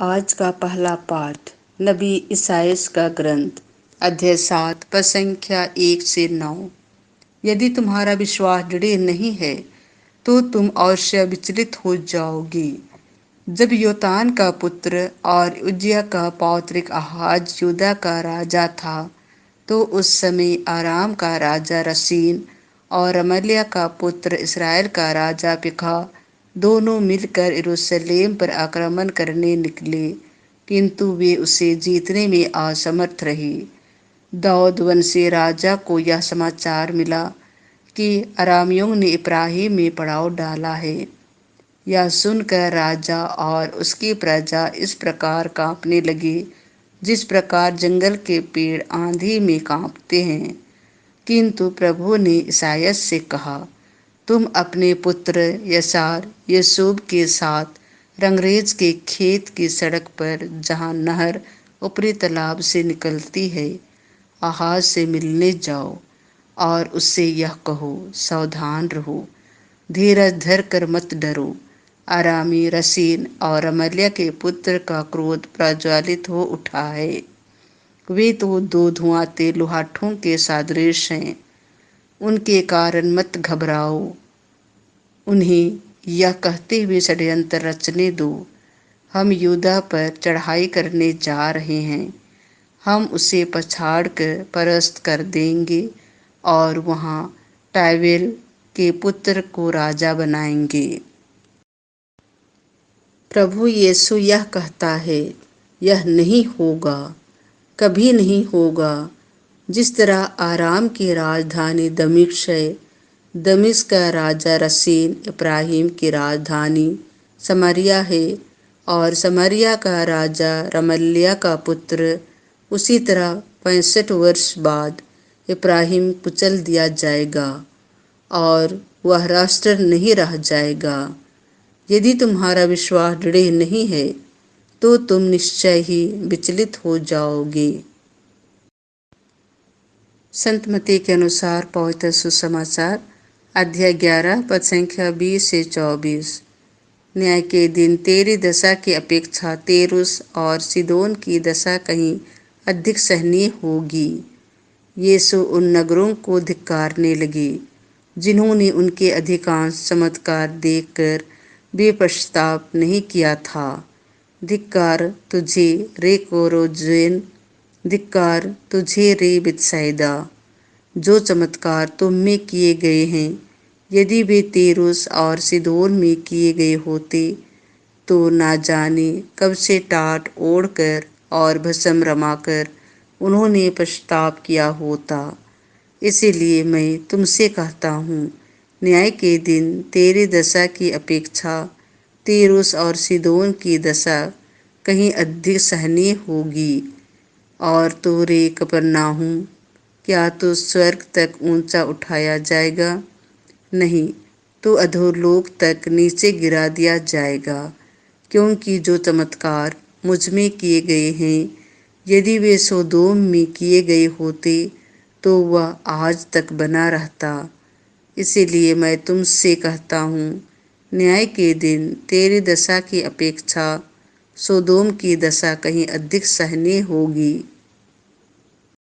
आज का पहला पाठ नबी ईसाइयाह का ग्रंथ अध्याय 7 पद संख्या 1 से 9। यदि तुम्हारा विश्वास दृढ़ नहीं है तो तुम अवश्य विचलित हो जाओगे। जब योतान का पुत्र और उज्जिया का पौत्रिक आहाज यूदा का राजा था तो उस समय आराम का राजा रसीन और रमल्याह का पुत्र इस्राएल का राजा पिखा दोनों मिलकर यरूशलेम पर आक्रमण करने निकले, किंतु वे उसे जीतने में असमर्थ रहे। दाऊद वंशी राजा को यह समाचार मिला कि अरामियों ने इब्राहिम में पड़ाव डाला है। यह सुनकर राजा और उसकी प्रजा इस प्रकार कांपने लगे जिस प्रकार जंगल के पेड़ आंधी में कांपते हैं। किंतु प्रभु ने ईसाइयाह से कहा, तुम अपने पुत्र यशार यशूब के साथ रंगरेज के खेत की सड़क पर जहाँ नहर ऊपरी तालाब से निकलती है आहाज से मिलने जाओ और उससे यह कहो, सावधान रहो, धीरज धर कर मत डरो। अरामी रसीन और रमल्याह के पुत्र का क्रोध प्रज्वलित हो उठा है। वे तो दो धुआंते लोहाठों के सदृश हैं। उनके कारण मत घबराओ। उन्हें यह कहते हुए षड्यंत्र रचने दो, हम यूदा पर चढ़ाई करने जा रहे हैं, हम उसे पछाड़ कर परास्त कर देंगे और वहाँ टावेल के पुत्र को राजा बनाएंगे। प्रभु यीशु यह कहता है, यह नहीं होगा, कभी नहीं होगा। जिस तरह आराम की राजधानी दमिश्क है, दमिश्क का राजा रसीन इब्राहिम की राजधानी समरिया है और समरिया का राजा रमल्याह का पुत्र, उसी तरह 65 वर्ष बाद इब्राहिम कुचल दिया जाएगा और वह राष्ट्र नहीं रह जाएगा। यदि तुम्हारा विश्वास दृढ़ नहीं है तो तुम निश्चय ही विचलित हो जाओगे। संत मत्ती के अनुसार पवित्र सुसमाचार अध्याय 11 पद संख्या 20 से 24। न्याय के दिन तेरी दशा की अपेक्षा तेरुस और सीदोन की दशा कहीं अधिक सहनीय होगी। यीशु उन नगरों को धिक्कारने लगे जिन्होंने उनके अधिकांश चमत्कार देखकर बेपश्चाताप नहीं किया था। धिक्कार तुझे रे कोरोजेन, धिक्कार तुझे रे बेतसैदा। जो चमत्कार तुम में किए गए हैं, यदि वे तीरुस और सीदोन में किए गए होते तो ना जाने कब से टाट ओढ़कर और भस्म रमाकर उन्होंने पश्चाताप किया होता। इसीलिए मैं तुमसे कहता हूँ, न्याय के दिन तेरी दशा की अपेक्षा तीरुस और सीदोन की दशा कहीं अधिक सहनीय होगी। और तो रे कफरनहूम, क्या तो स्वर्ग तक ऊंचा उठाया जाएगा? नहीं, तो अधोलोक तक नीचे गिरा दिया जाएगा। क्योंकि जो चमत्कार मुझ में किए गए हैं, यदि वे सोदोम में किए गए होते तो वह आज तक बना रहता। इसीलिए मैं तुमसे कहता हूँ, न्याय के दिन तेरी दशा की अपेक्षा सोदोम की दशा कहीं अधिक सहनीय होगी।